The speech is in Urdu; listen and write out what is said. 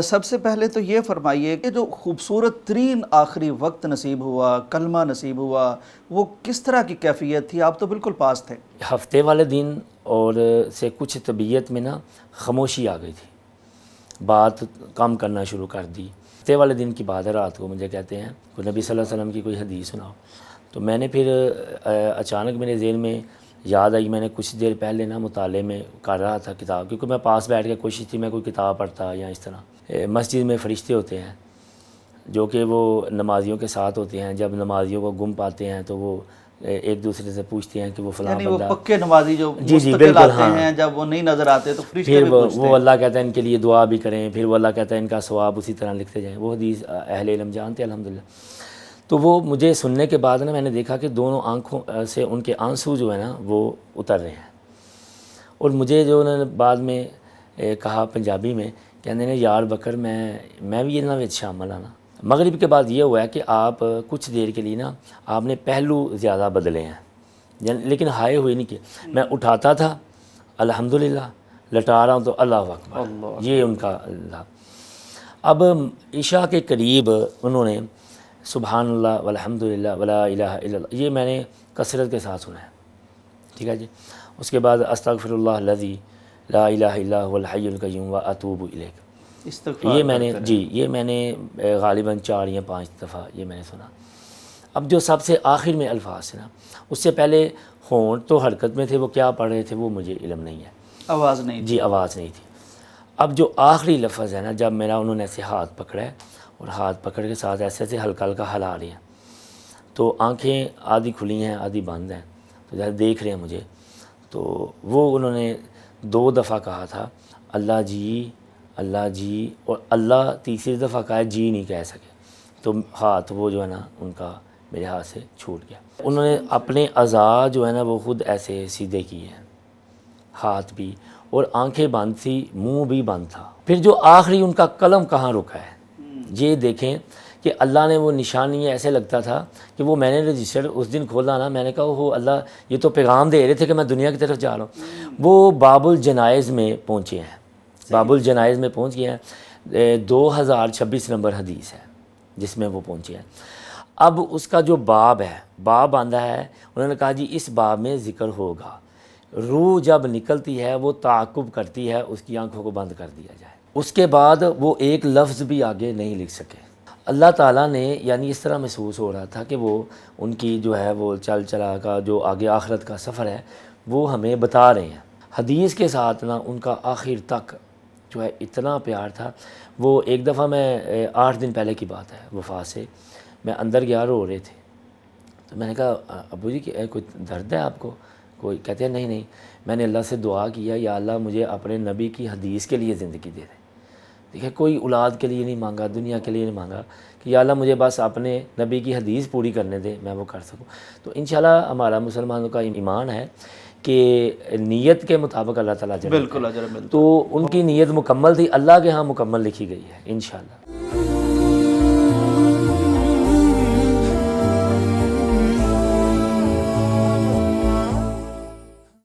سب سے پہلے تو یہ فرمائیے کہ جو خوبصورت ترین آخری وقت نصیب ہوا، کلمہ نصیب ہوا، وہ کس طرح کی کیفیت تھی؟ آپ تو بالکل پاس تھے۔ ہفتے والے دن اور سے کچھ طبیعت میں نا خاموشی آ گئی تھی، بات کم کرنا شروع کر دی۔ ہفتے والے دن کی بات ہے، رات کو مجھے کہتے ہیں کہ نبی صلی اللہ علیہ وسلم کی کوئی حدیث سناؤ، تو میں نے پھر اچانک میرے ذہن میں یاد آئی، میں نے کچھ دیر پہلے نا مطالعے میں کر رہا تھا کتاب، کیونکہ میں پاس بیٹھ کے کوشش تھی میں کوئی کتاب پڑھتا یا اس طرح۔ مسجد میں فرشتے ہوتے ہیں جو کہ وہ نمازیوں کے ساتھ ہوتے ہیں، جب نمازیوں کو گم پاتے ہیں تو وہ ایک دوسرے سے پوچھتے ہیں کہ وہ فلاں یعنی بندہ، وہ پکے نمازی جو جی مستقل بالکل، آتے ہیں، جب وہ نہیں نظر آتے تو فرشتے پھر بھی پوچھتے وہ ہیں۔ اللہ کہتا ہے ان کے لیے دعا بھی کریں، پھر وہ اللہ کہتا ہے ان کا ثواب اسی طرح لکھتے جائیں۔ وہ حدیث اہل علم جانتے ہیں الحمدللہ۔ تو وہ مجھے سننے کے بعد نا میں نے دیکھا کہ دونوں آنکھوں سے ان کے آنسو جو ہے نا وہ اتر رہے ہیں، اور مجھے جو انہوں نے بعد میں کہا پنجابی میں، کہنے نے یار بکر میں بھی یہ شامل آنا۔ مغرب کے بعد یہ ہوا ہے کہ آپ کچھ دیر کے لیے نا آپ نے پہلو زیادہ بدلے ہیں، لیکن ہائے ہوئے نہیں کہ میں اٹھاتا تھا الحمدللہ، لٹا رہا ہوں تو اللہ اکبر، یہ ان کا اللہ۔ اب عشاء کے قریب انہوں نے سبحان اللہ والحمدللہ ولا الہ الا اللہ، یہ میں نے کثرت کے ساتھ سنا ہے، ٹھیک ہے جی۔ اس کے بعد استغفر اللہ الذی لا الہ الا هو الحی القیوم واتوب الیہ، یہ میں نے یہ میں نے غالباً 4 یا 5 دفعہ یہ میں نے سنا۔ اب جو سب سے آخر میں الفاظ ہیں نا، اس سے پہلے ہونٹ تو حرکت میں تھے، وہ کیا پڑھ رہے تھے وہ مجھے علم نہیں ہے، آواز نہیں تھی۔ جی آواز نہیں تھی۔ اب جو آخری لفظ ہے نا، جب میرا انہوں نے ایسے ہاتھ پکڑا ہے اور ہاتھ پکڑ کے ساتھ ایسے ایسے ہلکا ہلکا ہلا رہے ہیں، تو آنکھیں آدھی کھلی ہیں آدھی بند ہیں، تو جیسے دیکھ رہے ہیں مجھے، تو وہ انہوں نے 2 دفعہ کہا تھا اللہ جی، اور اللہ تیسری دفعہ کہا جی نہیں کہہ سکے، تو ہاتھ وہ جو ہے نا ان کا میرے ہاتھ سے چھوٹ گیا۔ انہوں نے اپنے اعضاء جو ہے نا وہ خود ایسے سیدھے کیے ہیں، ہاتھ بھی، اور آنکھیں بند تھی، منہ بھی بند تھا۔ پھر جو آخری ان کا قلم کہاں رکا ہے، یہ دیکھیں کہ اللہ نے وہ نشانی ایسے لگتا تھا کہ وہ میں نے رجسٹر اس دن کھولا نا، میں نے کہا وہ اللہ یہ تو پیغام دے رہے تھے کہ میں دنیا کی طرف جا رہا ہوں۔ وہ باب الجنائز میں پہنچے ہیں، باب الجنائز میں پہنچ گئے ہیں، 2026 نمبر حدیث ہے جس میں وہ پہنچے ہیں۔ اب اس کا جو باب ہے، باب آندہ ہے، انہوں نے کہا جی اس باب میں ذکر ہوگا، روح جب نکلتی ہے وہ تعاقب کرتی ہے اس کی آنکھوں کو بند کر دیا جائے۔ اس کے بعد وہ ایک لفظ بھی آگے نہیں لکھ سکے۔ اللہ تعالیٰ نے یعنی اس طرح محسوس ہو رہا تھا کہ وہ ان کی جو ہے وہ چل چلا کا جو آگے آخرت کا سفر ہے وہ ہمیں بتا رہے ہیں۔ حدیث کے ساتھ نا ان کا آخر تک جو ہے اتنا پیار تھا۔ وہ ایک دفعہ میں 8 دن پہلے کی بات ہے وفات سے، میں اندر گیا، رو رہے تھے، تو میں نے کہا ابو جی کہ کوئی درد ہے آپ کو؟ کوئی کہتے ہیں نہیں، میں نے اللہ سے دعا کیا یا اللہ مجھے اپنے نبی کی حدیث کے لیے زندگی دے دے۔ دیکھیں کوئی اولاد کے لیے نہیں مانگا، دنیا کے لیے نہیں مانگا، کہ یا اللہ مجھے بس اپنے نبی کی حدیث پوری کرنے دے، میں وہ کر سکوں۔ تو انشاءاللہ ہمارا مسلمانوں کا ایمان ہے کہ نیت کے مطابق اللہ تعالیٰ جنت ہے، بالکل اجر ملتا ہے۔ تو ان کی نیت مکمل تھی، اللہ کے ہاں مکمل لکھی گئی ہے انشاءاللہ۔